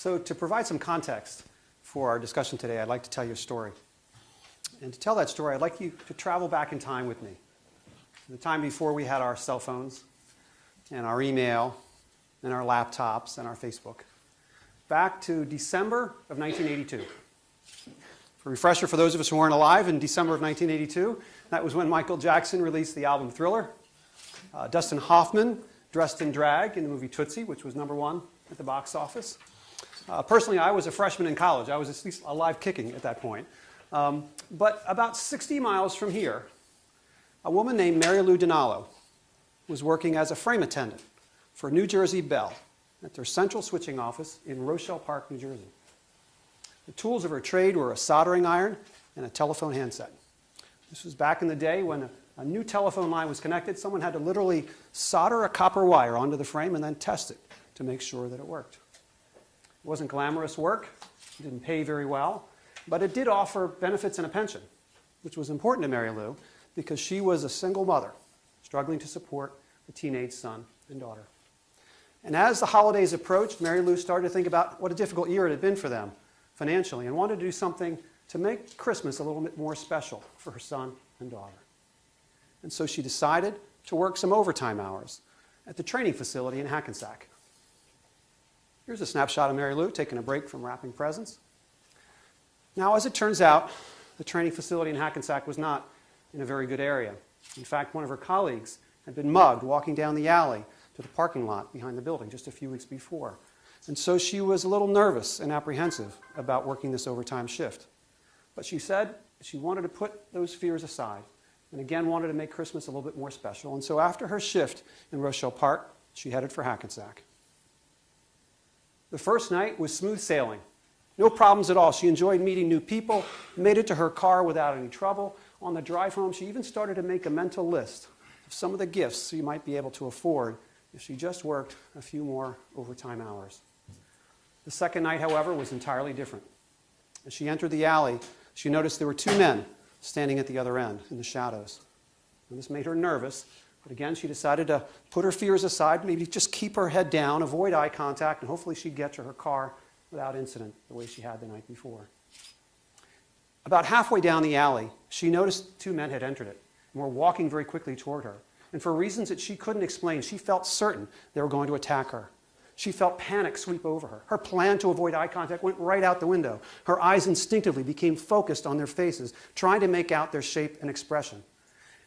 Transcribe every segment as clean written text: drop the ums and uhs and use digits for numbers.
So to provide some context for our discussion today, I'd like to tell you a story. And to tell that story, I'd like you to travel back in time with me. The time before we had our cell phones and our email and our laptops and our Facebook. Back to December of 1982. For a refresher for those of us who weren't alive, in December of 1982, that was when Michael Jackson released the album Thriller. Dustin Hoffman dressed in drag in the movie Tootsie, which was #1 at the box office. Personally, I was a freshman in college. I was at least alive kicking at that point. But about 60 miles from here, a woman named Mary Lou Dinalo was working as a frame attendant for New Jersey Bell at their central switching office in Rochelle Park, New Jersey. The tools of her trade were a soldering iron and a telephone handset. This was back in the day when a new telephone line was connected. Someone had to literally solder a copper wire onto the frame and then test it to make sure that it worked. It wasn't glamorous work. It didn't pay very well. But it did offer benefits and a pension, which was important to Mary Lou because she was a single mother struggling to support a teenage son and daughter. And as the holidays approached, Mary Lou started to think about what a difficult year it had been for them financially and wanted to do something to make Christmas a little bit more special for her son and daughter. And so she decided to work some overtime hours at the training facility in Hackensack. Here's a snapshot of Mary Lou taking a break from wrapping presents. Now, as it turns out, the training facility in Hackensack was not in a very good area. In fact, one of her colleagues had been mugged walking down the alley to the parking lot behind the building just a few weeks before. And so she was a little nervous and apprehensive about working this overtime shift. But she said she wanted to put those fears aside and again wanted to make Christmas a little bit more special. And so after her shift in Rochelle Park, she headed for Hackensack. The first night was smooth sailing. No problems at all. She enjoyed meeting new people, made it to her car without any trouble. On the drive home, she even started to make a mental list of some of the gifts she might be able to afford if she just worked a few more overtime hours. The second night, however, was entirely different. As she entered the alley, she noticed there were two men standing at the other end in the shadows. And this made her nervous, but again, she decided to put her fears aside, maybe just keep her head down, avoid eye contact, and hopefully she'd get to her car without incident the way she had the night before. About halfway down the alley, she noticed two men had entered it and were walking very quickly toward her. And for reasons that she couldn't explain, she felt certain they were going to attack her. She felt panic sweep over her. Her plan to avoid eye contact went right out the window. Her eyes instinctively became focused on their faces, trying to make out their shape and expression.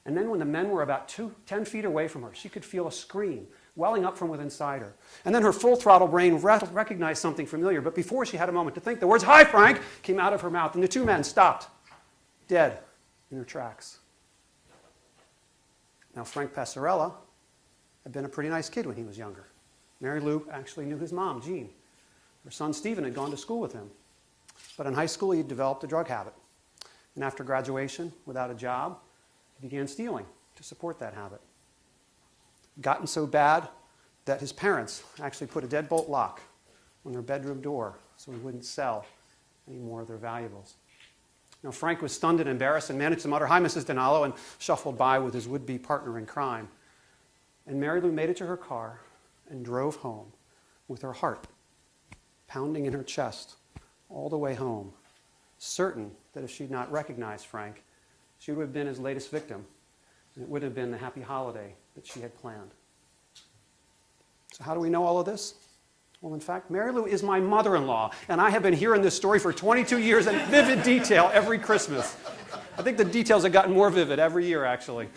And then when the men were about 10 feet away from her, she could feel a scream welling up from within inside her. And then her full-throttle brain recognized something familiar, but before she had a moment to think, the words, "Hi, Frank," came out of her mouth, and the two men stopped, dead in their tracks. Now, Frank Passarella had been a pretty nice kid when he was younger. Mary Lou actually knew his mom, Jean. Her son, Stephen, had gone to school with him. But in high school, he developed a drug habit. And after graduation, without a job, he began stealing to support that habit. Gotten so bad that his parents actually put a deadbolt lock on their bedroom door so he wouldn't sell any more of their valuables. Now, Frank was stunned and embarrassed and managed to mutter, "Hi, Mrs. Dinalo," and shuffled by with his would-be partner in crime. And Mary Lou made it to her car and drove home with her heart pounding in her chest all the way home, certain that if she'd not recognized Frank, she would have been his latest victim, and it would have been the happy holiday that she had planned. So how do we know all of this? Well, in fact, Mary Lou is my mother-in-law, and I have been hearing this story for 22 years in vivid detail every Christmas. I think the details have gotten more vivid every year, actually.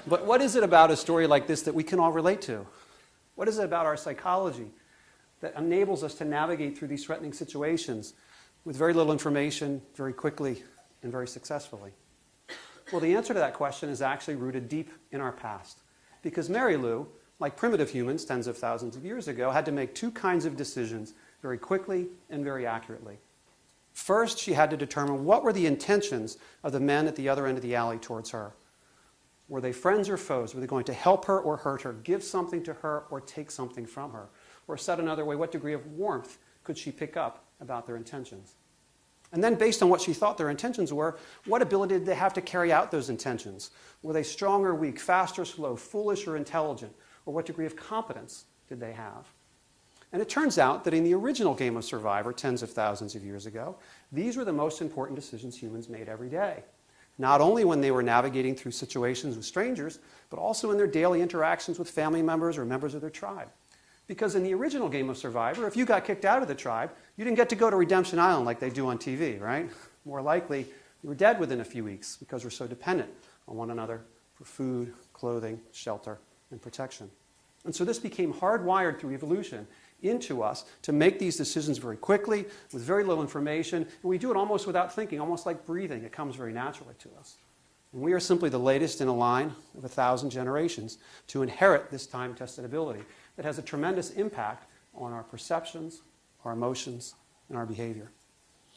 But what is it about a story like this that we can all relate to? What is it about our psychology that enables us to navigate through these threatening situations with very little information, very quickly, and very successfully? Well, the answer to that question is actually rooted deep in our past. Because Mary Lou, like primitive humans tens of thousands of years ago, had to make two kinds of decisions very quickly and very accurately. First, she had to determine what were the intentions of the men at the other end of the alley towards her. Were they friends or foes? Were they going to help her or hurt her, give something to her or take something from her? Or said another way, what degree of warmth could she pick up about their intentions? And then based on what she thought their intentions were, what ability did they have to carry out those intentions? Were they strong or weak, fast or slow, foolish or intelligent? Or what degree of competence did they have? And it turns out that in the original game of Survivor, tens of thousands of years ago, these were the most important decisions humans made every day. Not only when they were navigating through situations with strangers, but also in their daily interactions with family members or members of their tribe. Because in the original game of Survivor, if you got kicked out of the tribe, you didn't get to go to Redemption Island like they do on TV, right? More likely, you were dead within a few weeks because we're so dependent on one another for food, clothing, shelter, and protection. And so this became hardwired through evolution into us to make these decisions very quickly, with very little information, and we do it almost without thinking, almost like breathing. It comes very naturally to us. And we are simply the latest in a line of 1,000 generations to inherit this time-tested ability that has a tremendous impact on our perceptions, our emotions, and our behavior.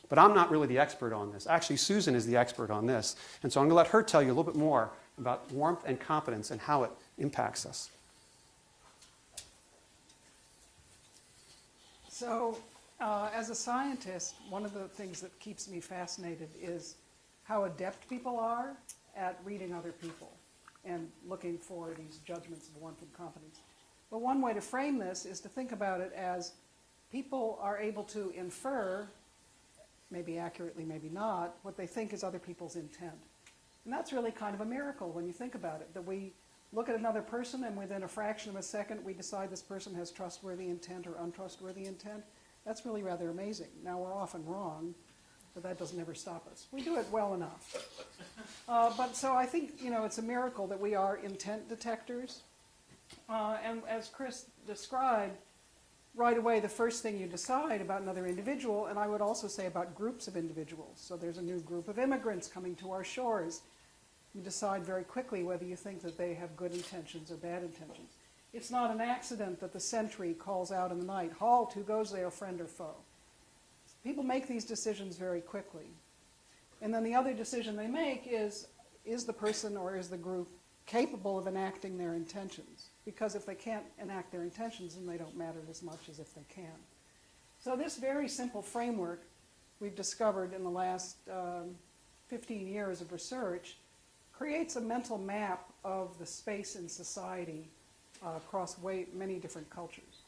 But I'm not really the expert on this. Actually, Susan is the expert on this. And so I'm going to let her tell you a little bit more about warmth and competence and how it impacts us. So, as a scientist, one of the things that keeps me fascinated is how adept people are at reading other people and looking for these judgments of warmth and competence. But one way to frame this is to think about it as people are able to infer, maybe accurately, maybe not, what they think is other people's intent. And that's really kind of a miracle when you think about it, that we look at another person and within a fraction of a second we decide this person has trustworthy intent or untrustworthy intent. That's really rather amazing. Now, we're often wrong, but that doesn't ever stop us. We do it well enough. But so I think, it's a miracle that we are intent detectors. And as Chris described, right away the first thing you decide about another individual, and I would also say about groups of individuals. So there's a new group of immigrants coming to our shores. You decide very quickly whether you think that they have good intentions or bad intentions. It's not an accident that the sentry calls out in the night, "Halt, who goes there, friend or foe?" People make these decisions very quickly. And then the other decision they make is the person or is the group capable of enacting their intentions? Because if they can't enact their intentions, then they don't matter as much as if they can. So this very simple framework we've discovered in the last 15 years of research creates a mental map of the space in society across many different cultures.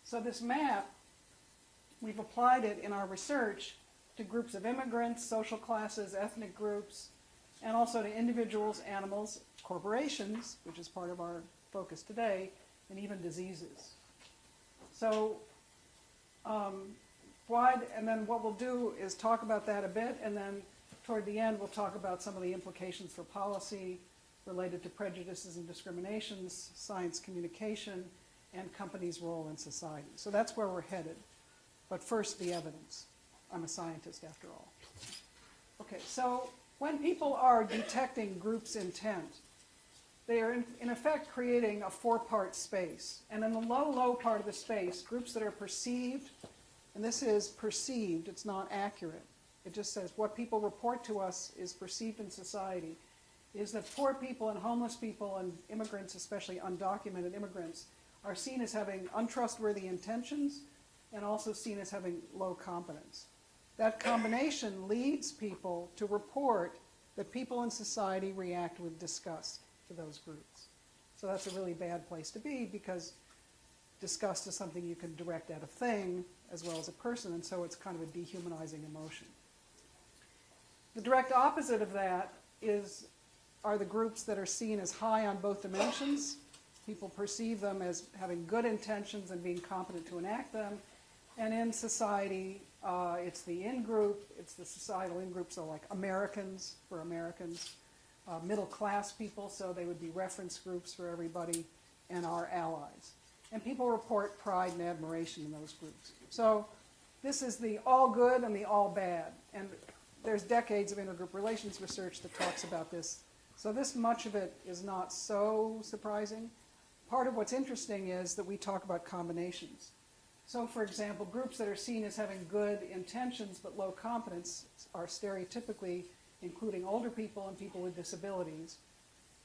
So this map, we've applied it in our research to groups of immigrants, social classes, ethnic groups, and also to individuals, animals, corporations, which is part of our focus today, and even diseases. So, and then what we'll do is talk about that a bit, and then toward the end we'll talk about some of the implications for policy related to prejudices and discriminations, science communication, and companies' role in society. So that's where we're headed. But first, the evidence. I'm a scientist after all. Okay, so when people are detecting groups' intent, they are in effect creating a four-part space. And in the low part of the space, groups that are perceived, and this is perceived, it's not accurate. It just says what people report to us is perceived in society, is that poor people and homeless people and immigrants, especially undocumented immigrants, are seen as having untrustworthy intentions and also seen as having low competence. That combination leads people to report that people in society react with disgust to those groups. So that's a really bad place to be because disgust is something you can direct at a thing as well as a person, and so it's kind of a dehumanizing emotion. The direct opposite of that are the groups that are seen as high on both dimensions. People perceive them as having good intentions and being competent to enact them. And in society, it's the in-group, it's the societal in-group, so like Americans for Americans, middle-class people, so they would be reference groups for everybody, and our allies. And people report pride and admiration in those groups. So this is the all good and the all bad. And there's decades of intergroup relations research that talks about this. So this much of it is not so surprising. Part of what's interesting is that we talk about combinations. So for example, groups that are seen as having good intentions but low competence are stereotypically including older people and people with disabilities.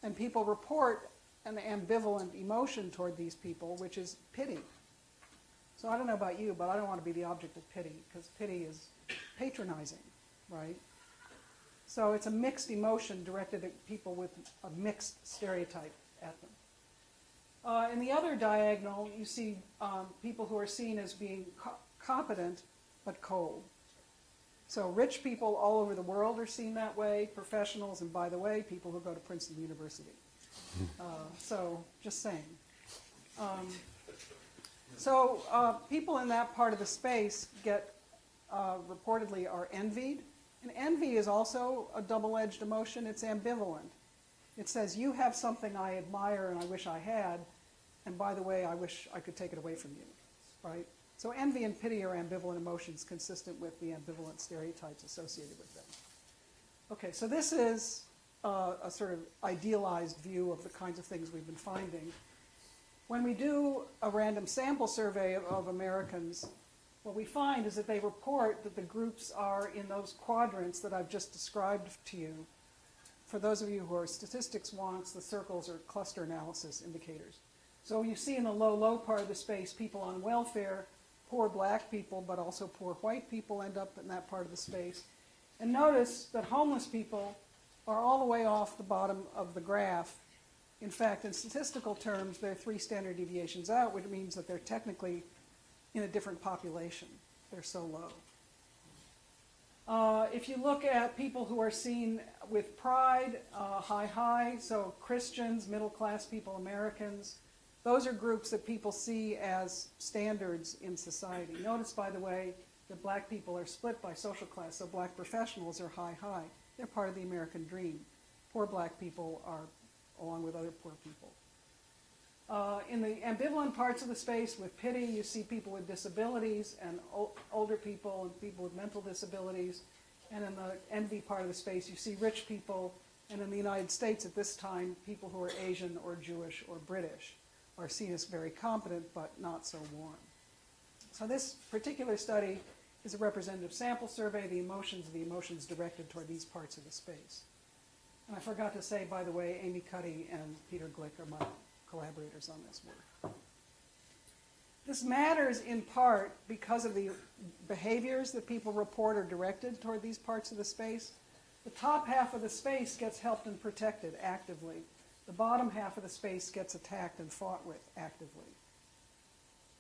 And people report an ambivalent emotion toward these people, which is pity. So I don't know about you, but I don't want to be the object of pity, because pity is patronizing, right? So it's a mixed emotion directed at people with a mixed stereotype at them. In the other diagonal, you see people who are seen as being competent but cold. So rich people all over the world are seen that way, professionals, and by the way, people who go to Princeton University. So just saying. People in that part of the space get, reportedly, are envied. And envy is also a double-edged emotion. It's ambivalent. It says, you have something I admire and I wish I had, and by the way, I wish I could take it away from you, right? So envy and pity are ambivalent emotions consistent with the ambivalent stereotypes associated with them. Okay, so this is a sort of idealized view of the kinds of things we've been finding. When we do a random sample survey of Americans, what we find is that they report that the groups are in those quadrants that I've just described to you. For those of you who are statistics wonks, the circles are cluster analysis indicators. So you see in the low part of the space, people on welfare, poor black people, but also poor white people end up in that part of the space. And notice that homeless people are all the way off the bottom of the graph. In fact, in statistical terms, they're 3 standard deviations out, which means that they're technically in a different population. They're so low. If you look at people who are seen with pride, high, so Christians, middle-class people, Americans, those are groups that people see as standards in society. Notice, by the way, that black people are split by social class, so black professionals are high. They're part of the American dream. Poor black people are along with other poor people. In the ambivalent parts of the space with pity, you see people with disabilities and older people and people with mental disabilities. And in the envy part of the space, you see rich people. And in the United States at this time, people who are Asian or Jewish or British are seen as very competent but not so warm. So this particular study is a representative sample survey. The emotions directed toward these parts of the space. And I forgot to say, by the way, Amy Cuddy and Peter Glick are my collaborators on this work. This matters in part because of the behaviors that people report are directed toward these parts of the space. The top half of the space gets helped and protected actively. The bottom half of the space gets attacked and fought with actively.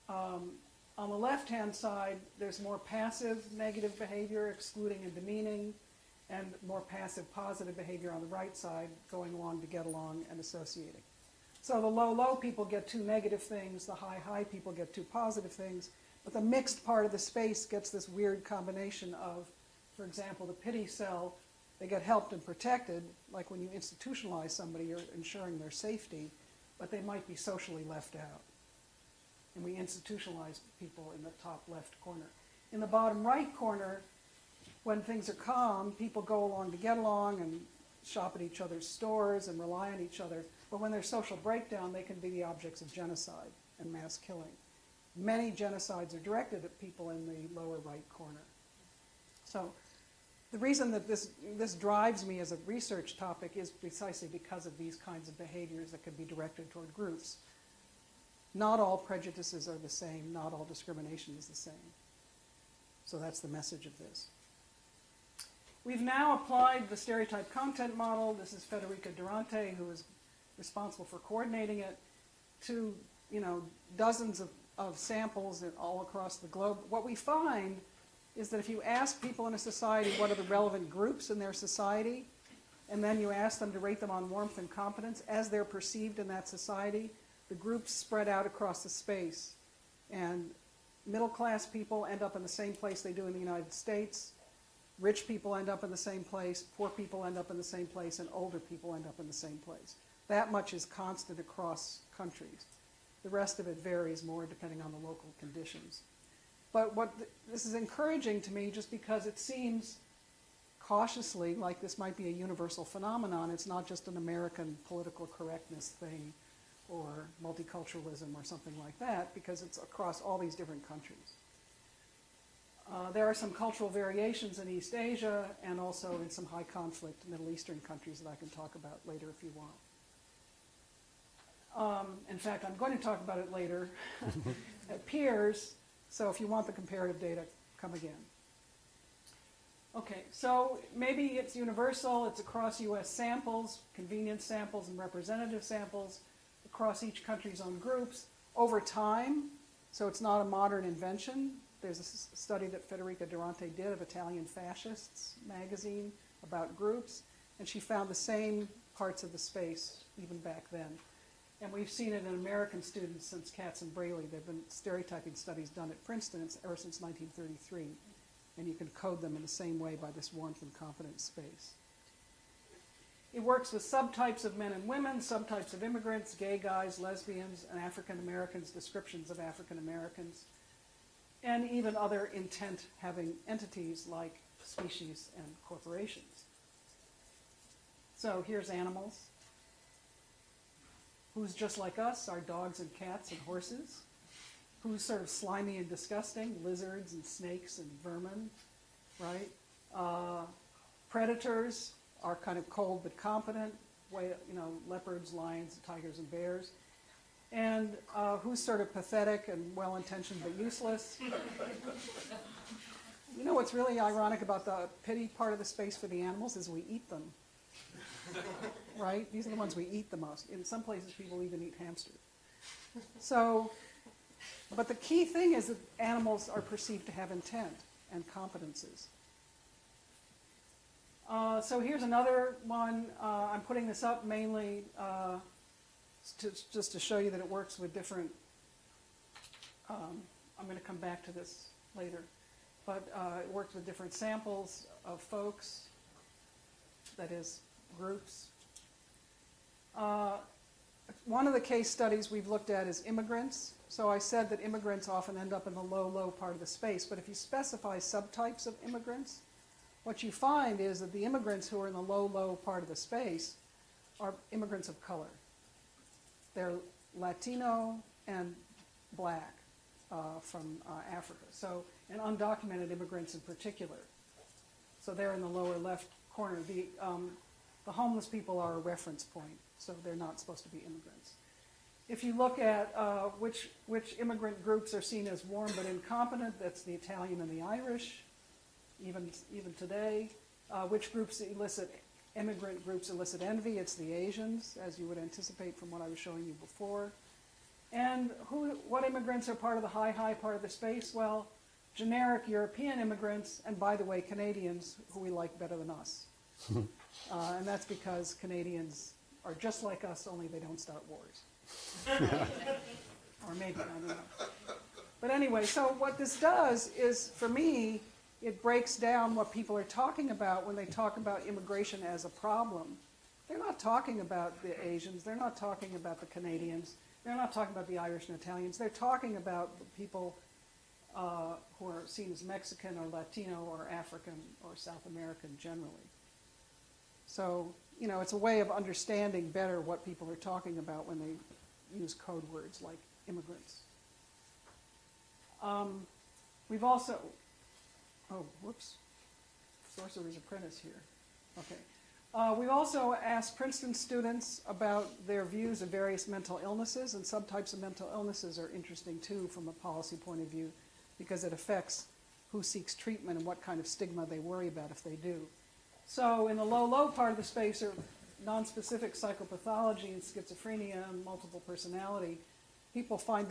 On the left-hand side, there's more passive negative behavior, excluding and demeaning, and more passive positive behavior on the right side, going along to get along and associating. So the low people get 2 negative things, the high people get 2 positive things, but the mixed part of the space gets this weird combination of, for example, the pity cell, they get helped and protected, like when you institutionalize somebody, you're ensuring their safety, but they might be socially left out. And we institutionalize people in the top left corner. In the bottom right corner, when things are calm, people go along to get along and shop at each other's stores and rely on each other. But when there's social breakdown, they can be the objects of genocide and mass killing. Many genocides are directed at people in the lower right corner. So the reason that this drives me as a research topic is precisely because of these kinds of behaviors that can be directed toward groups. Not all prejudices are the same. Not all discrimination is the same. So that's the message of this. We've now applied the stereotype content model. This is Federica Durante, who is responsible for coordinating it, to dozens of samples all across the globe. What we find is that if you ask people in a society what are the relevant groups in their society, and then you ask them to rate them on warmth and competence as they're perceived in that society, the groups spread out across the space. And middle-class people end up in the same place they do in the United States. Rich people end up in the same place, poor people end up in the same place, and older people end up in the same place. That much is constant across countries. The rest of it varies more depending on the local conditions. But this is encouraging to me just because it seems cautiously like this might be a universal phenomenon. It's not just an American political correctness thing or multiculturalism or something like that, because it's across all these different countries. There are some cultural variations in East Asia and also in some high conflict Middle Eastern countries that I can talk about later if you want. In fact, I'm going to talk about it later at peers, so if you want the comparative data, come again. Okay, so maybe it's universal, it's across US samples, convenience samples and representative samples. The across each country's own groups over time, so it's not a modern invention. There's a study that Federica Durante did of Italian Fascists magazine about groups, and she found the same parts of the space even back then. And we've seen it in American students since Katz and Braley. There have been stereotyping studies done at Princeton ever since 1933, and you can code them in the same way by this warmth and confidence space. It works with subtypes of men and women, subtypes of immigrants, gay guys, lesbians, and African Americans, descriptions of African Americans, and even other intent-having entities like species and corporations. So here's animals. Who's just like us? Our dogs and cats and horses. Who's sort of slimy and disgusting? Lizards and snakes and vermin, right? Predators are kind of cold but competent, leopards, lions, tigers, and bears. And who's sort of pathetic and well-intentioned but useless? You know what's really ironic about the pity part of the space for the animals is we eat them, right? These are the ones we eat the most. In some places, people even eat hamsters. So, but the key thing is that animals are perceived to have intent and competences. So here's another one. I'm putting this up mainly just to show you that it works with different, I'm going to come back to this later, but it works with different samples of folks, that is, groups. One of the case studies we've looked at is immigrants. So I said that immigrants often end up in the low part of the space, but if you specify subtypes of immigrants, what you find is that the immigrants who are in the low part of the space are immigrants of color. They're Latino and black from Africa, so, and undocumented immigrants in particular. So they're in the lower left corner. The homeless people are a reference point, so they're not supposed to be immigrants. If you look at which immigrant groups are seen as warm but incompetent, that's the Italian and the Irish. Even today, which immigrant groups elicit envy? It's the Asians, as you would anticipate from what I was showing you before. And what immigrants are part of the high part of the space? Well, generic European immigrants, and by the way, Canadians, who we like better than us. And that's because Canadians are just like us, only they don't start wars. Or maybe, I don't know. But anyway, so what this does is, for me, it breaks down what people are talking about when they talk about immigration as a problem. They're not talking about the Asians. They're not talking about the Canadians. They're not talking about the Irish and Italians. They're talking about the people who are seen as Mexican or Latino or African or South American generally. So, it's a way of understanding better what people are talking about when they use code words like immigrants. We've also, Sorcerer's Apprentice here. Okay. We've also asked Princeton students about their views of various mental illnesses, and subtypes of mental illnesses are interesting too from a policy point of view because it affects who seeks treatment and what kind of stigma they worry about if they do. So in the low part of the space are nonspecific psychopathology and schizophrenia and multiple personality. People find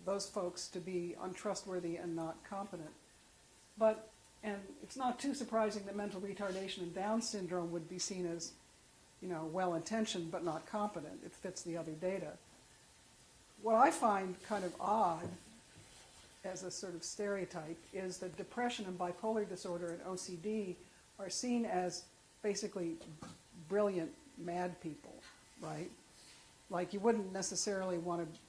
those folks to be untrustworthy and not competent. And it's not too surprising that mental retardation and Down syndrome would be seen as, well-intentioned but not competent. It fits the other data. What I find kind of odd as a sort of stereotype is that depression and bipolar disorder and OCD are seen as basically brilliant mad people, right? Like you wouldn't necessarily want to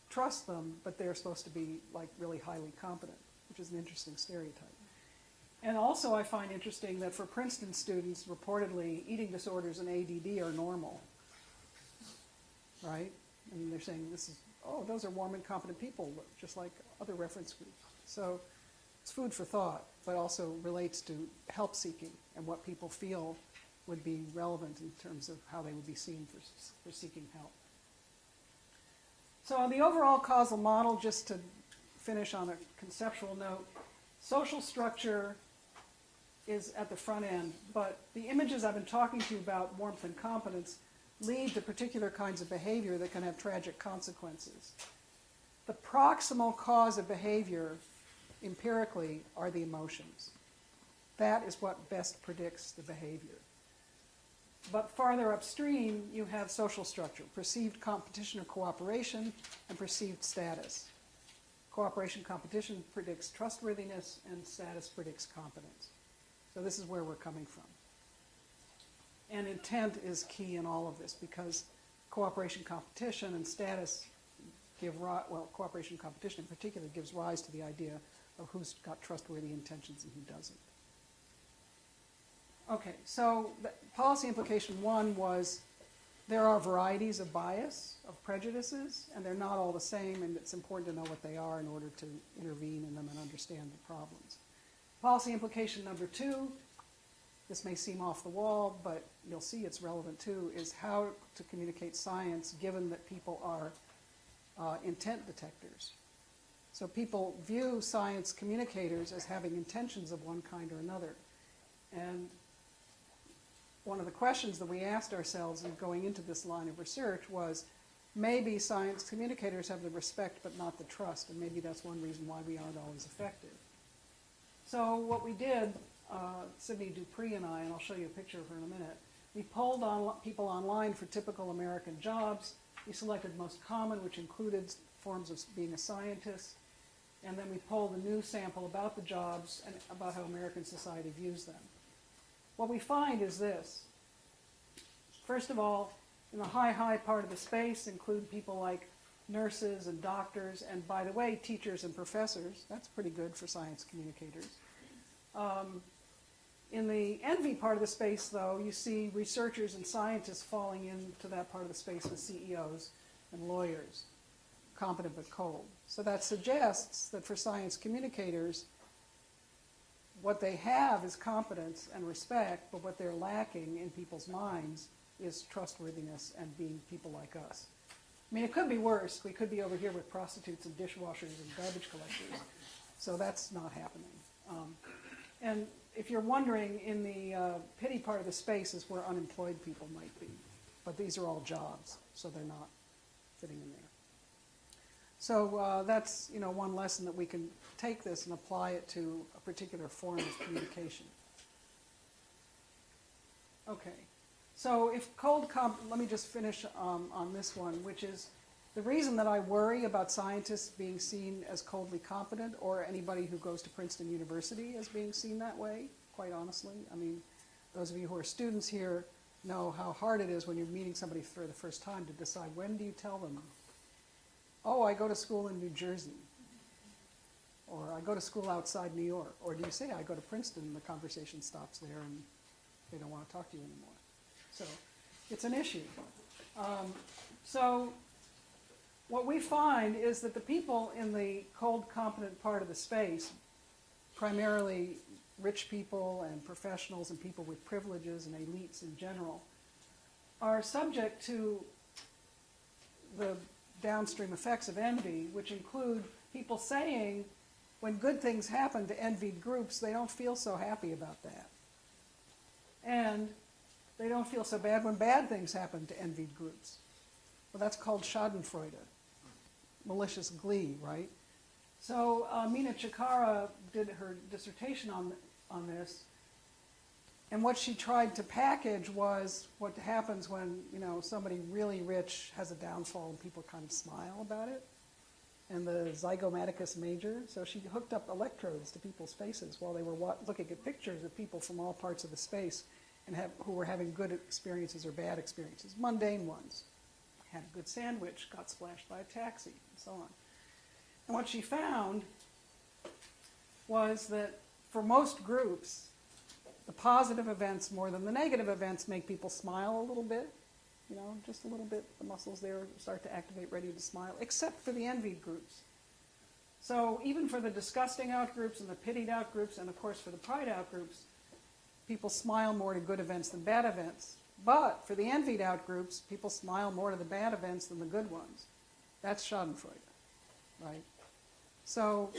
trust them, but they're supposed to be like really highly competent, which is an interesting stereotype. And also I find interesting that for Princeton students, reportedly, eating disorders and ADD are normal, right? I mean, they're saying those are warm and competent people, just like other reference groups. So it's food for thought, but also relates to help seeking and what people feel would be relevant in terms of how they would be seen for seeking help. So the overall causal model, just to finish on a conceptual note, social structure is at the front end, but the images I've been talking to you about warmth and competence lead to particular kinds of behavior that can have tragic consequences. The proximal cause of behavior, empirically, are the emotions. That is what best predicts the behavior. But farther upstream, you have social structure, perceived competition or cooperation, and perceived status. Cooperation, competition predicts trustworthiness, and status predicts competence. So this is where we're coming from. And intent is key in all of this because cooperation, competition, and status give rise, well, cooperation, competition in particular gives rise to the idea of who's got trustworthy intentions and who doesn't. Okay, so the policy implication one was there are varieties of bias, of prejudices, and they're not all the same, and it's important to know what they are in order to intervene in them and understand the problems. Policy implication number two, this may seem off the wall, but you'll see it's relevant too, is how to communicate science given that people are intent detectors. So people view science communicators as having intentions of one kind or another. And one of the questions that we asked ourselves in going into this line of research was, maybe science communicators have the respect but not the trust, and maybe that's one reason why we aren't always effective. So what we did, Sydney Dupree and I, and I'll show you a picture of her in a minute, we polled people online for typical American jobs. We selected most common, which included forms of being a scientist, and then we polled a new sample about the jobs and about how American society views them. What we find is this. First of all, in the high part of the space include people like nurses and doctors, and by the way, teachers and professors. That's pretty good for science communicators. In the envy part of the space, though, you see researchers and scientists falling into that part of the space with CEOs and lawyers, competent but cold. So that suggests that for science communicators, what they have is competence and respect, but what they're lacking in people's minds is trustworthiness and being people like us. I mean, it could be worse. We could be over here with prostitutes and dishwashers and garbage collectors. So that's not happening. And if you're wondering, in the pity part of the space is where unemployed people might be. But these are all jobs, so they're not fitting in there. So that's, you know, one lesson that we can take this and apply it to a particular form of communication. Okay. So if let me just finish on this one, which is the reason that I worry about scientists being seen as coldly competent, or anybody who goes to Princeton University as being seen that way, quite honestly. I mean, those of you who are students here know how hard it is when you're meeting somebody for the first time to decide, when do you tell them, oh, I go to school in New Jersey, or I go to school outside New York, or do you say, I go to Princeton, and the conversation stops there and they don't want to talk to you anymore. So it's an issue. So what we find is that the people in the cold, competent part of the space, primarily rich people and professionals and people with privileges and elites in general, are subject to the downstream effects of envy, which include people saying when good things happen to envied groups, they don't feel so happy about that. And they don't feel so bad when bad things happen to envied groups. Well, that's called schadenfreude, malicious glee, right? So Mena Chikara did her dissertation on this, and what she tried to package was what happens when, you know, somebody really rich has a downfall and people kind of smile about it, and the zygomaticus major. So she hooked up electrodes to people's faces while they were looking at pictures of people from all parts of the space and who were having good experiences or bad experiences, mundane ones. Had a good sandwich, got splashed by a taxi, and so on. And what she found was that for most groups, the positive events more than the negative events make people smile a little bit, you know, just a little bit. The muscles there start to activate, ready to smile, except for the envied groups. So even for the disgusting out groups and the pitied out groups, and of course for the pride out groups, people smile more to good events than bad events. But for the envied out groups, people smile more to the bad events than the good ones. That's schadenfreude, right? So,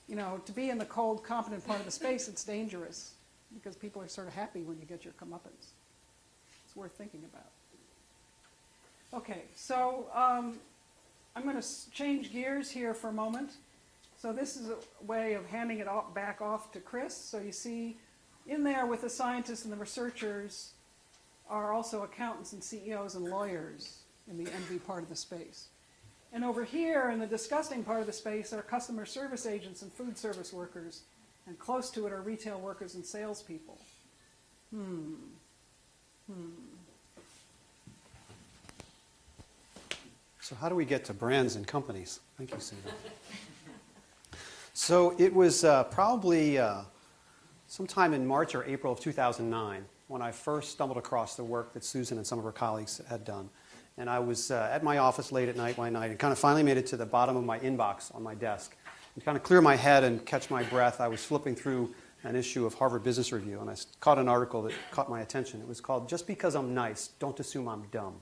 you know, to be in the cold, competent part of the space, it's dangerous because people are sort of happy when you get your comeuppance. It's worth thinking about. Okay, so I'm going to change gears here for a moment. So this is a way of handing it back off to Chris. So you see in there with the scientists and the researchers are also accountants and CEOs and lawyers in the envy part of the space. And over here in the disgusting part of the space are customer service agents and food service workers, and close to it are retail workers and salespeople. So how do we get to brands and companies? Thank you, Susan. So it was probably sometime in March or April of 2009 when I first stumbled across the work that Susan and some of her colleagues had done. And I was at my office late at night one night and kind of finally made it to the bottom of my inbox on my desk. And to kind of clear my head and catch my breath, I was flipping through an issue of Harvard Business Review, and I caught an article that caught my attention. It was called, "Just Because I'm Nice, Don't Assume I'm Dumb."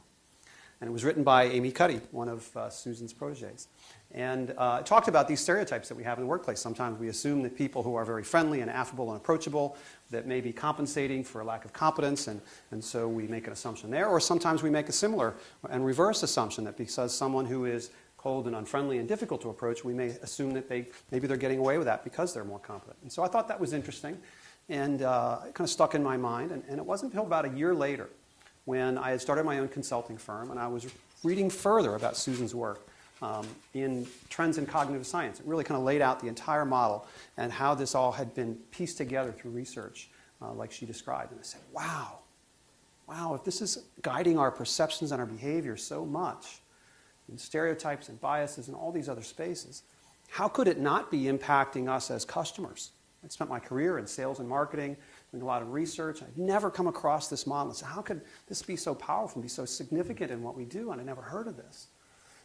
And it was written by Amy Cuddy, one of Susan's proteges. And it talked about these stereotypes that we have in the workplace. Sometimes we assume that people who are very friendly and affable and approachable, that may be compensating for a lack of competence, and so we make an assumption there. Or sometimes we make a similar and reverse assumption that because someone who is cold and unfriendly and difficult to approach, we may assume that maybe they're getting away with that because they're more competent. And so I thought that was interesting, and it kind of stuck in my mind. And it wasn't until about a year later when I had started my own consulting firm, and I was reading further about Susan's work in Trends in Cognitive Science. It really kind of laid out the entire model and how this all had been pieced together through research like she described. And I said, wow, if this is guiding our perceptions and our behavior so much, and stereotypes and biases and all these other spaces, how could it not be impacting us as customers? I spent my career in sales and marketing, doing a lot of research. I'd never come across this model. So how could this be so powerful and be so significant in what we do? And I never heard of this.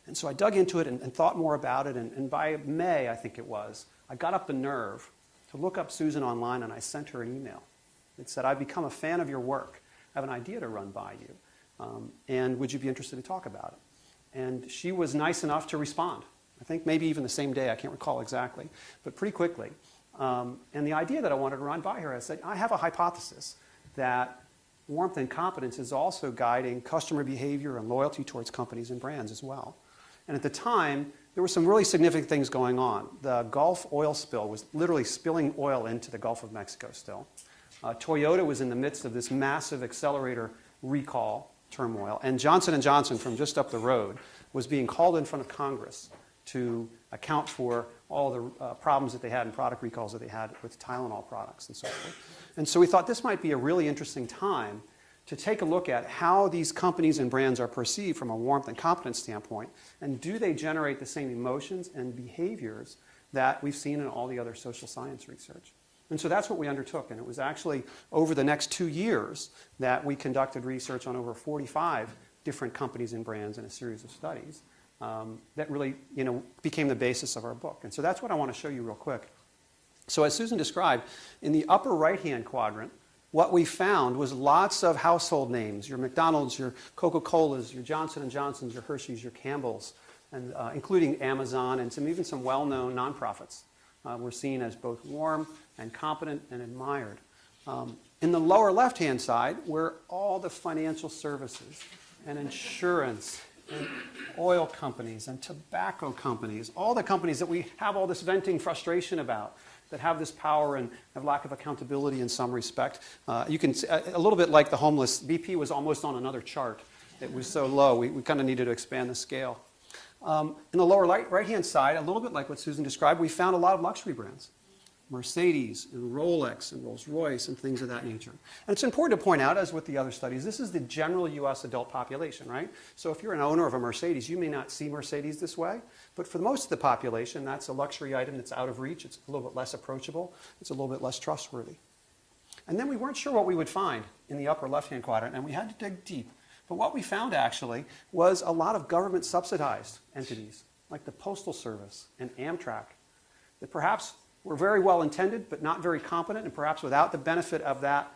And so I dug into it and thought more about it. And by May, I think it was, I got up the nerve to look up Susan online, and I sent her an email. It said, "I've become a fan of your work. I have an idea to run by you. And would you be interested to talk about it?" And she was nice enough to respond. I think maybe even the same day, I can't recall exactly, but pretty quickly. And the idea that I wanted to run by her, I said, I have a hypothesis that warmth and competence is also guiding customer behavior and loyalty towards companies and brands as well. And at the time, there were some really significant things going on. The Gulf oil spill was literally spilling oil into the Gulf of Mexico still. Toyota was in the midst of this massive accelerator recall turmoil. And Johnson & Johnson from just up the road was being called in front of Congress to account for all the problems that they had and product recalls that they had with Tylenol products and so forth. And so we thought this might be a really interesting time to take a look at how these companies and brands are perceived from a warmth and competence standpoint, and do they generate the same emotions and behaviors that we've seen in all the other social science research. And so that's what we undertook, and it was actually over the next 2 years that we conducted research on over 45 different companies and brands in a series of studies that really became the basis of our book. And so that's what I want to show you real quick. So as Susan described, in the upper right-hand quadrant, what we found was lots of household names, your McDonald's, your Coca-Colas, your Johnson & Johnson's, your Hershey's, your Campbell's, and including Amazon and even some well-known nonprofits were seen as both warm and competent and admired. In the lower left-hand side were all the financial services and insurance and oil companies and tobacco companies, all the companies that we have all this venting frustration about, that have this power and have lack of accountability in some respect. You can see, a little bit like the homeless, BP was almost on another chart. It was so low, we kind of needed to expand the scale. In the lower right-hand side, a little bit like what Susan described, we found a lot of luxury brands. Mercedes and Rolex and Rolls-Royce and things of that nature. And it's important to point out, as with the other studies, this is the general US adult population, right? So if you're an owner of a Mercedes, you may not see Mercedes this way, but for most of the population, that's a luxury item that's out of reach. It's a little bit less approachable. It's a little bit less trustworthy. And then we weren't sure what we would find in the upper left-hand quadrant, and we had to dig deep. But what we found, actually, was a lot of government-subsidized entities, like the Postal Service and Amtrak, that perhaps were very well intended, but not very competent, and perhaps without the benefit of that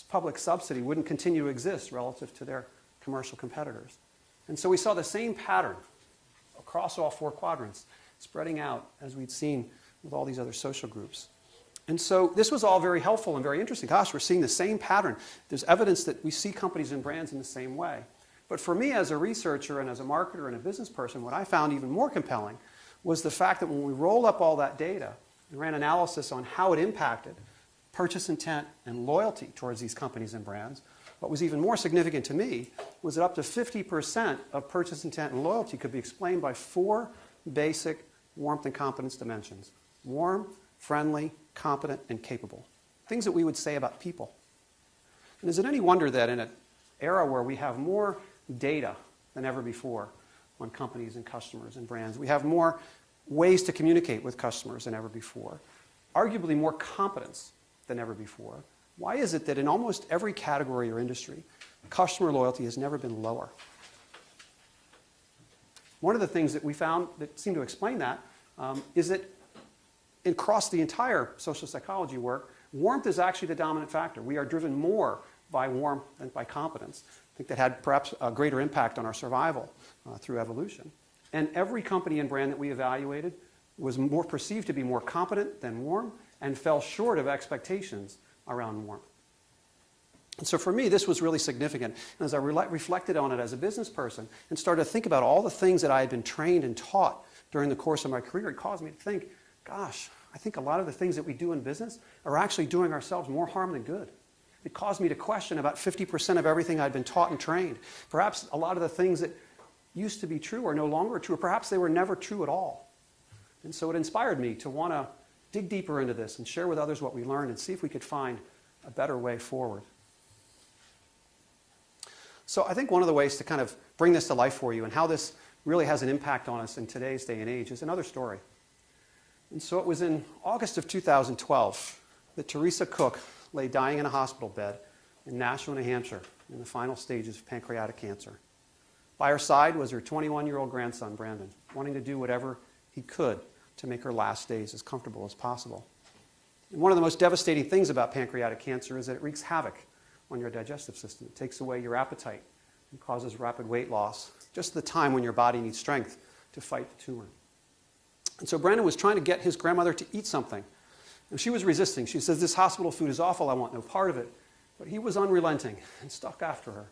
public subsidy wouldn't continue to exist relative to their commercial competitors. And so we saw the same pattern across all four quadrants, spreading out as we'd seen with all these other social groups. And so this was all very helpful and very interesting. Gosh, we're seeing the same pattern. There's evidence that we see companies and brands in the same way. But for me as a researcher and as a marketer and a business person, what I found even more compelling was the fact that when we rolled up all that data and ran analysis on how it impacted purchase intent and loyalty towards these companies and brands, what was even more significant to me was that up to 50% of purchase intent and loyalty could be explained by 4 basic warmth and competence dimensions: warm, friendly, competent, and capable. Things that we would say about people. And is it any wonder that in an era where we have more data than ever before on companies and customers and brands, we have more ways to communicate with customers than ever before, arguably more competence than ever before, why is it that in almost every category or industry, customer loyalty has never been lower? One of the things that we found that seemed to explain that is that across the entire social psychology work, warmth is actually the dominant factor. We are driven more by warmth than by competence. I think that had perhaps a greater impact on our survival through evolution. And every company and brand that we evaluated was more perceived to be more competent than warm and fell short of expectations around warmth. And so for me, this was really significant. And as I reflected on it as a business person and started to think about all the things that I had been trained and taught during the course of my career, it caused me to think, gosh, I think a lot of the things that we do in business are actually doing ourselves more harm than good. It caused me to question about 50% of everything I'd been taught and trained. Perhaps a lot of the things that used to be true are no longer true, or perhaps they were never true at all. And so it inspired me to want to dig deeper into this and share with others what we learned and see if we could find a better way forward. So I think one of the ways to kind of bring this to life for you and how this really has an impact on us in today's day and age is another story. And so it was in August of 2012 that Teresa Cook lay dying in a hospital bed in Nashua, New Hampshire, in the final stages of pancreatic cancer. By her side was her 21-year-old grandson, Brandon, wanting to do whatever he could to make her last days as comfortable as possible. And one of the most devastating things about pancreatic cancer is that it wreaks havoc on your digestive system. It takes away your appetite and causes rapid weight loss, just at the time when your body needs strength to fight the tumor. And so Brandon was trying to get his grandmother to eat something. And she was resisting. She says, "This hospital food is awful. I want no part of it." But he was unrelenting and stuck after her.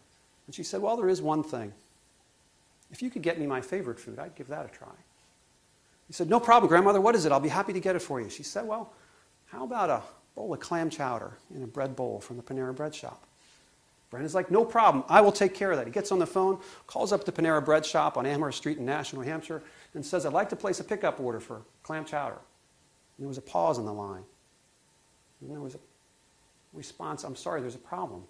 And she said, "Well, there is one thing. If you could get me my favorite food, I'd give that a try." He said, "No problem, grandmother. What is it? I'll be happy to get it for you." She said, "Well, how about a bowl of clam chowder in a bread bowl from the Panera Bread shop?" Brandon's like, "No problem. I will take care of that." He gets on the phone, calls up the Panera Bread shop on Amherst Street in Nashua, New Hampshire, and says, "I'd like to place a pickup order for clam chowder." And there was a pause on the line. And there was a response, "I'm sorry, there's a problem.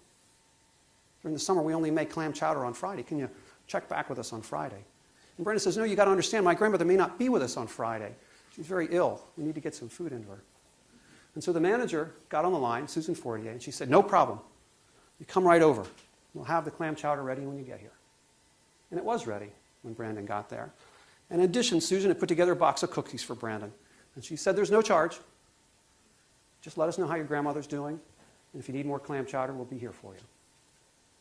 During the summer, we only make clam chowder on Friday. Can you check back with us on Friday?" And Brandon says, "No, you got to understand, my grandmother may not be with us on Friday. She's very ill. We need to get some food into her." And so the manager got on the line, Susan Fiske, and she said, "No problem. You come right over. We'll have the clam chowder ready when you get here." And it was ready when Brandon got there. And in addition, Susan had put together a box of cookies for Brandon. And she said, "There's no charge. Just let us know how your grandmother's doing. And if you need more clam chowder, we'll be here for you."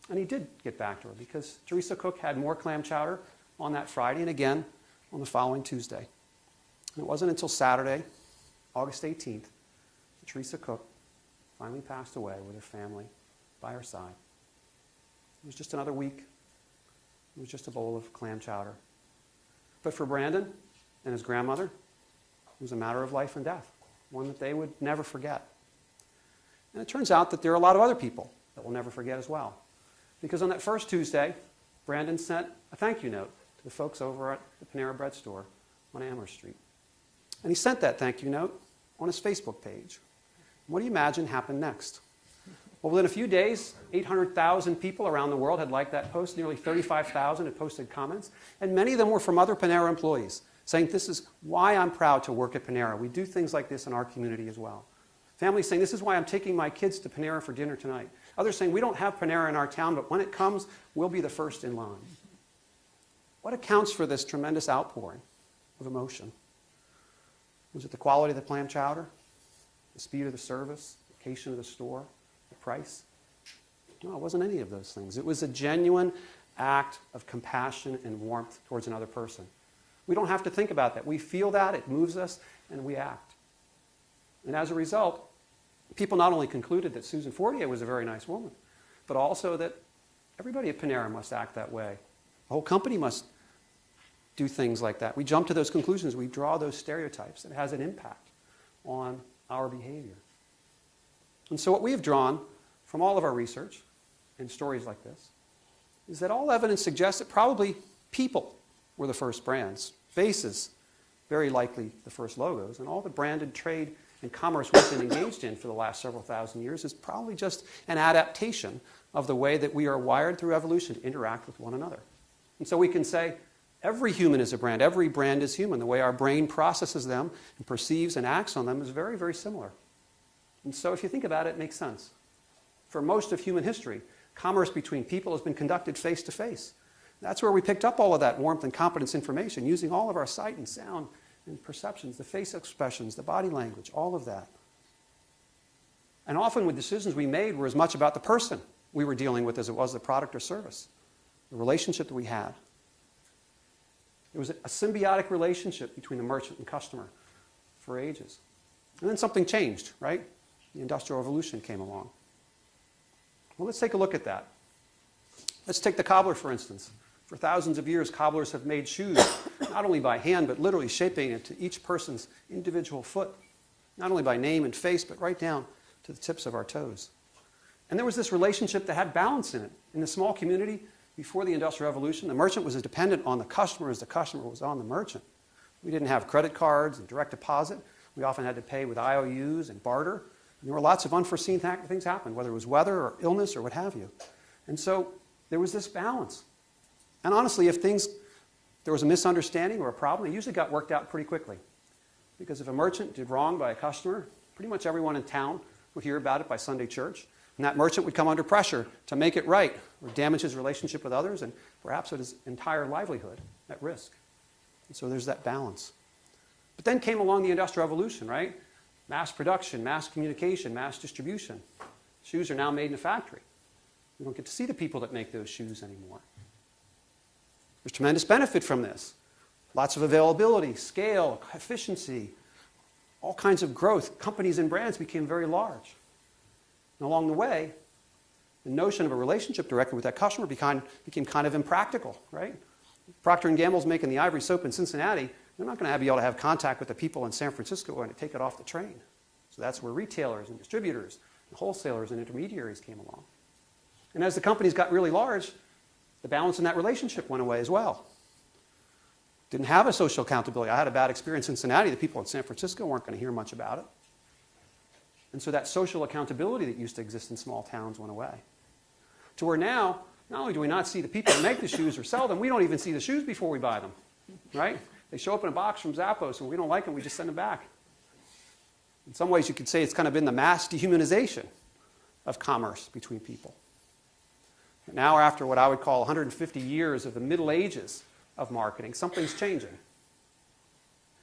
And he did get back to her because Teresa Cook had more clam chowder on that Friday and again on the following Tuesday. And it wasn't until Saturday, August 18th, that Teresa Cook finally passed away with her family by her side. It was just another week. It was just a bowl of clam chowder. But for Brandon and his grandmother, it was a matter of life and death, one that they would never forget. And it turns out that there are a lot of other people that will never forget as well. Because on that first Tuesday, Brandon sent a thank you note to the folks over at the Panera Bread store on Amherst Street. And he sent that thank you note on his Facebook page. What do you imagine happened next? Well, within a few days, 800,000 people around the world had liked that post. Nearly 35,000 had posted comments. And many of them were from other Panera employees, saying, "This is why I'm proud to work at Panera. We do things like this in our community as well." Families saying, "This is why I'm taking my kids to Panera for dinner tonight." Others saying, "We don't have Panera in our town, but when it comes, we'll be the first in line." What accounts for this tremendous outpouring of emotion? Was it the quality of the clam chowder? The speed of the service? The location of the store? The price? No, it wasn't any of those things. It was a genuine act of compassion and warmth towards another person. We don't have to think about that. We feel that, it moves us, and we act. And as a result, people not only concluded that Susan Fiske was a very nice woman, but also that everybody at Panera must act that way The whole company must do things like that. We jump to those conclusions. We draw those stereotypes. It has an impact on our behavior. And so what we have drawn from all of our research and stories like this is that all evidence suggests that probably people were the first brands. Faces, very likely the first logos. And all the branded trade and commerce we've been engaged in for the last several thousand years is probably just an adaptation of the way that we are wired through evolution to interact with one another. And so we can say every human is a brand. Every brand is human. The way our brain processes them and perceives and acts on them is very, very similar. And so if you think about it, it makes sense. For most of human history, commerce between people has been conducted face to face. That's where we picked up all of that warmth and competence information, using all of our sight and sound and perceptions, the face expressions, the body language, all of that. And often the decisions we made were as much about the person we were dealing with as it was the product or service, the relationship that we had. It was a symbiotic relationship between the merchant and customer for ages. And then something changed, right? The Industrial Revolution came along. Well, let's take a look at that. Let's take the cobbler, for instance. For thousands of years, cobblers have made shoes, not only by hand, but literally shaping it to each person's individual foot, not only by name and face, but right down to the tips of our toes. And there was this relationship that had balance in it. In the small community, before the Industrial Revolution, the merchant was as dependent on the customer as the customer was on the merchant. We didn't have credit cards and direct deposit. We often had to pay with IOUs and barter. And there were lots of unforeseen things happen, whether it was weather or illness or what have you. And so there was this balance. And honestly, if there was a misunderstanding or a problem, it usually got worked out pretty quickly. Because if a merchant did wrong by a customer, pretty much everyone in town would hear about it by Sunday church. And that merchant would come under pressure to make it right or damage his relationship with others and perhaps put his entire livelihood at risk. And so there's that balance. But then came along the Industrial Revolution, right? Mass production, mass communication, mass distribution. Shoes are now made in a factory. We don't get to see the people that make those shoes anymore. There's tremendous benefit from this. Lots of availability, scale, efficiency, all kinds of growth. Companies and brands became very large. And along the way, the notion of a relationship directly with that customer became kind of impractical, right? Procter & Gamble's making the ivory soap in Cincinnati. They're not going to be able to have contact with the people in San Francisco when they take it off the train. So that's where retailers and distributors and wholesalers and intermediaries came along. And as the companies got really large, the balance in that relationship went away as well. Didn't have a social accountability. I had a bad experience in Cincinnati. The people in San Francisco weren't going to hear much about it. And so that social accountability that used to exist in small towns went away. To where now, not only do we not see the people that make the shoes or sell them, we don't even see the shoes before we buy them, right? They show up in a box from Zappos, and we don't like them, we just send them back. In some ways, you could say it's kind of been the mass dehumanization of commerce between people. But now, after what I would call 150 years of the Middle Ages of marketing, something's changing.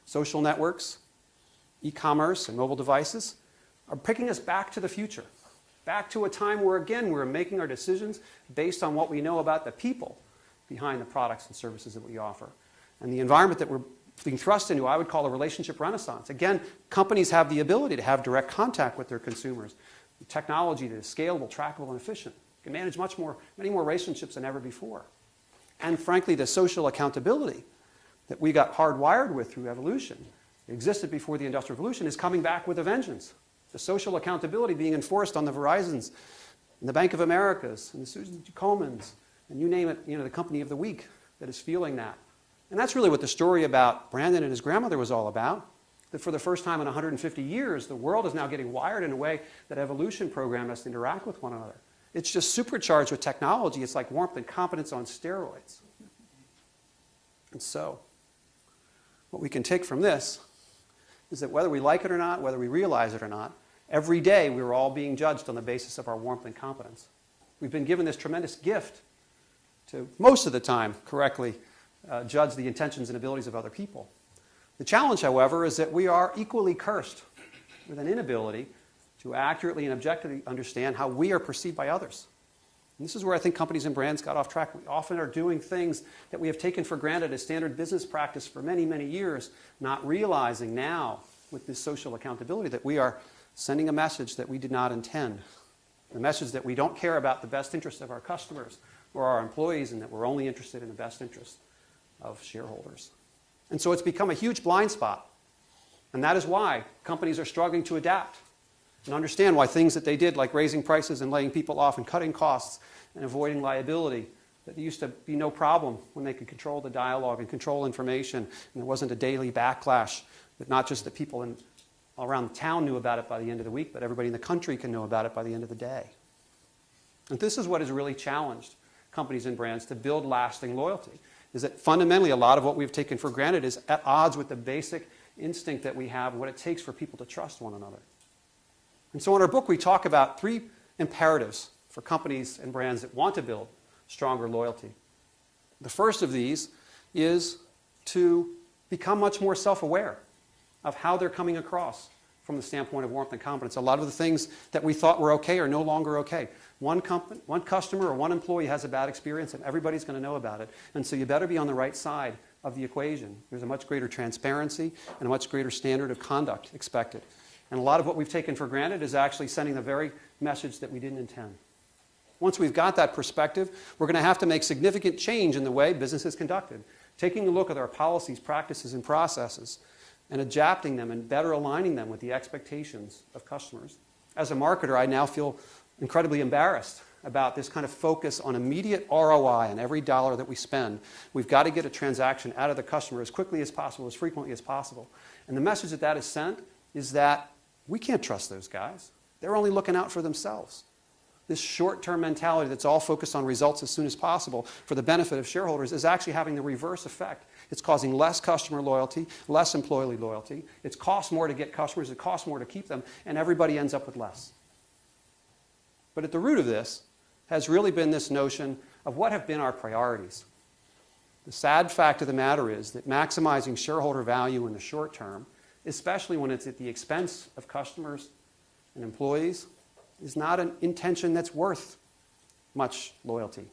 Social networks, e-commerce, and mobile devices are picking us back to the future, back to a time where, again, we're making our decisions based on what we know about the people behind the products and services that we offer. And the environment that we're being thrust into, I would call a relationship renaissance. Again, companies have the ability to have direct contact with their consumers. The technology that is scalable, trackable, and efficient can manage many more relationships than ever before. And frankly, the social accountability that we got hardwired with through evolution, that existed before the Industrial Revolution, is coming back with a vengeance. The social accountability being enforced on the Verizons, and the Bank of Americas, and the Susan Fiske, and you name it, the company of the week that is feeling that. And that's really what the story about Brandon and his grandmother was all about. That for the first time in 150 years, the world is now getting wired in a way that evolution programmed us to interact with one another. It's just supercharged with technology. It's like warmth and competence on steroids. And so, what we can take from this is that whether we like it or not, whether we realize it or not, every day we are all being judged on the basis of our warmth and competence. We've been given this tremendous gift to, most of the time, correctly judge the intentions and abilities of other people. The challenge, however, is that we are equally cursed with an inability to accurately and objectively understand how we are perceived by others. And this is where I think companies and brands got off track. We often are doing things that we have taken for granted as standard business practice for many, many years, not realizing now with this social accountability that we are sending a message that we did not intend. The message that we don't care about the best interests of our customers, or our employees, and that we're only interested in the best interest of shareholders. And so it's become a huge blind spot. And that is why companies are struggling to adapt and understand why things that they did, like raising prices and laying people off and cutting costs and avoiding liability, that there used to be no problem when they could control the dialogue and control information, and there wasn't a daily backlash, that not just the people around the town knew about it by the end of the week, but everybody in the country can know about it by the end of the day. And this is what has really challenged companies and brands to build lasting loyalty, is that fundamentally a lot of what we've taken for granted is at odds with the basic instinct that we have and what it takes for people to trust one another. And so in our book, we talk about 3 imperatives for companies and brands that want to build stronger loyalty. The first of these is to become much more self-aware of how they're coming across from the standpoint of warmth and confidence. A lot of the things that we thought were okay are no longer okay. One customer or one employee has a bad experience, and everybody's going to know about it. And so you better be on the right side of the equation. There's a much greater transparency and a much greater standard of conduct expected. And a lot of what we've taken for granted is actually sending the very message that we didn't intend. Once we've got that perspective, we're going to have to make significant change in the way business is conducted, taking a look at our policies, practices, and processes, and adapting them and better aligning them with the expectations of customers. As a marketer, I now feel incredibly embarrassed about this kind of focus on immediate ROI on every dollar that we spend. We've got to get a transaction out of the customer as quickly as possible, as frequently as possible. And the message that is sent is that we can't trust those guys. They're only looking out for themselves. This short-term mentality that's all focused on results as soon as possible for the benefit of shareholders is actually having the reverse effect. It's causing less customer loyalty, less employee loyalty. It costs more to get customers, it costs more to keep them, and everybody ends up with less. But at the root of this has really been this notion of what have been our priorities. The sad fact of the matter is that maximizing shareholder value in the short term, especially when it's at the expense of customers and employees, is not an intention that's worth much loyalty.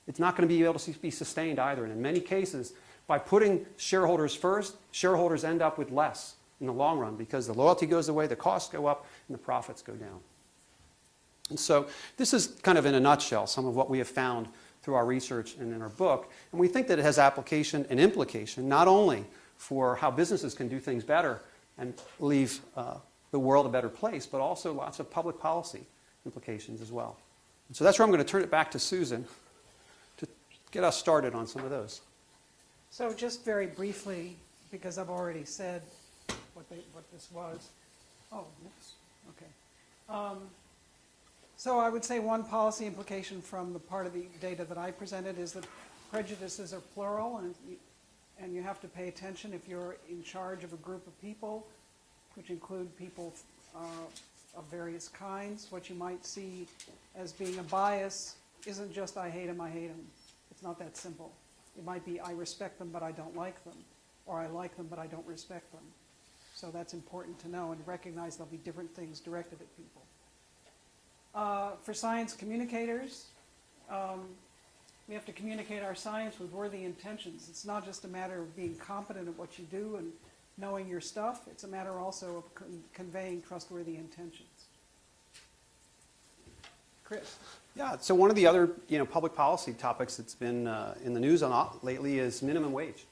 It's not going to be able to be sustained either. And in many cases, by putting shareholders first, shareholders end up with less in the long run because the loyalty goes away, the costs go up, and the profits go down. And so this is kind of in a nutshell some of what we have found through our research and in our book. And we think that it has application and implication not only for how businesses can do things better and leave the world a better place, but also lots of public policy implications as well. And so that's where I'm going to turn it back to Susan to get us started on some of those. So just very briefly, because I've already said what this was. Oh, oops. Okay. So I would say one policy implication from the part of the data that I presented is that prejudices are plural, and you have to pay attention if you're in charge of a group of people, which include people of various kinds. What you might see as being a bias isn't just I hate them. It's not that simple. It might be I respect them, but I don't like them, or I like them, but I don't respect them. So that's important to know and recognize there'll be different things directed at people. For science communicators, we have to communicate our science with worthy intentions. It's not just a matter of being competent at what you do and knowing your stuff. It's a matter also of conveying trustworthy intentions. Chris? Yeah, so one of the other public policy topics that's been in the news a lot lately is minimum wage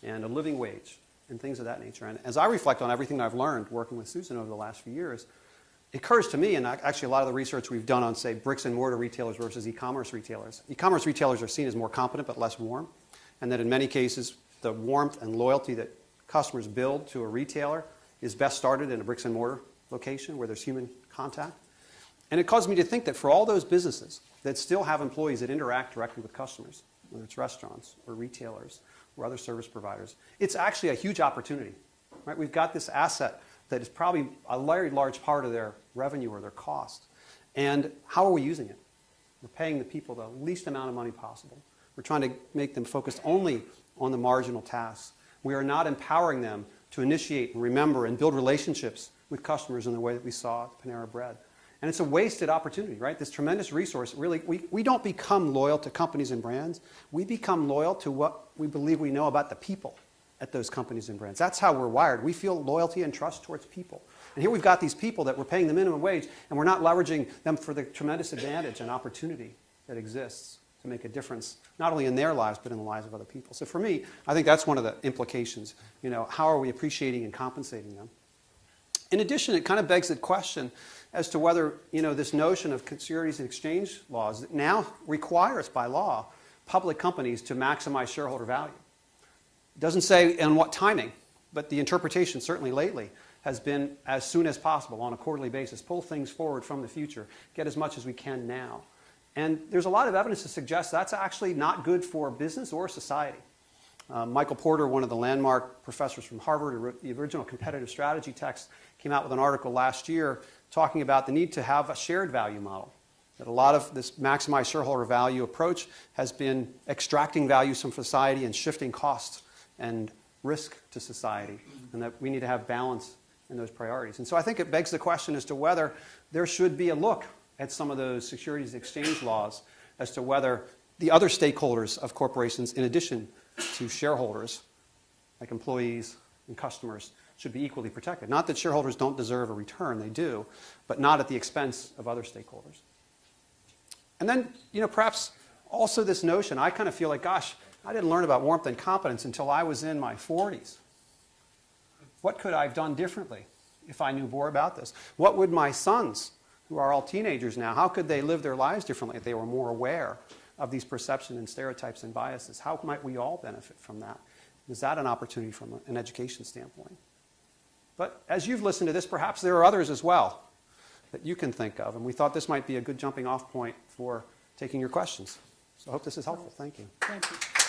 and a living wage and things of that nature. And as I reflect on everything I've learned working with Susan over the last few years, it occurs to me, and actually a lot of the research we've done on, say, bricks and mortar retailers versus e-commerce retailers. E-commerce retailers are seen as more competent but less warm, and that in many cases the warmth and loyalty that customers build to a retailer is best started in a bricks and mortar location where there's human contact. And it caused me to think that for all those businesses that still have employees that interact directly with customers, whether it's restaurants or retailers or other service providers, it's actually a huge opportunity. Right? We've got this asset that is probably a very large part of their revenue or their cost. And how are we using it? We're paying the people the least amount of money possible. We're trying to make them focused only on the marginal tasks. We are not empowering them to initiate and remember and build relationships with customers in the way that we saw at Panera Bread. And it's a wasted opportunity, right? This tremendous resource. Really, we don't become loyal to companies and brands. We become loyal to what we believe we know about the people at those companies and brands. That's how we're wired. We feel loyalty and trust towards people. And here we've got these people that we're paying the minimum wage, and we're not leveraging them for the tremendous advantage and opportunity that exists to make a difference, not only in their lives, but in the lives of other people. So for me, I think that's one of the implications. How are we appreciating and compensating them? In addition, it kind of begs the question as to whether, this notion of securities and exchange laws that now requires by law public companies to maximize shareholder value. It doesn't say in what timing, but the interpretation certainly lately has been as soon as possible on a quarterly basis, pull things forward from the future, get as much as we can now. And there's a lot of evidence to suggest that's actually not good for business or society. Michael Porter, one of the landmark professors from Harvard who wrote the original competitive strategy text, came out with an article last year talking about the need to have a shared value model. That a lot of this maximized shareholder value approach has been extracting values from society and shifting costs and risk to society, and that we need to have balance in those priorities. And so I think it begs the question as to whether there should be a look at some of those securities exchange laws as to whether the other stakeholders of corporations, in addition to shareholders, like employees and customers, should be equally protected. Not that shareholders don't deserve a return, they do, but not at the expense of other stakeholders. And then, perhaps also this notion, I kind of feel like, gosh, I didn't learn about warmth and competence until I was in my 40s. What could I have done differently if I knew more about this? What would my sons, who are all teenagers now, how could they live their lives differently if they were more aware of these perceptions and stereotypes and biases? How might we all benefit from that? Is that an opportunity from an education standpoint? But as you've listened to this, perhaps there are others as well that you can think of, and we thought this might be a good jumping off point for taking your questions. So I hope this is helpful. Thank you. Thank you.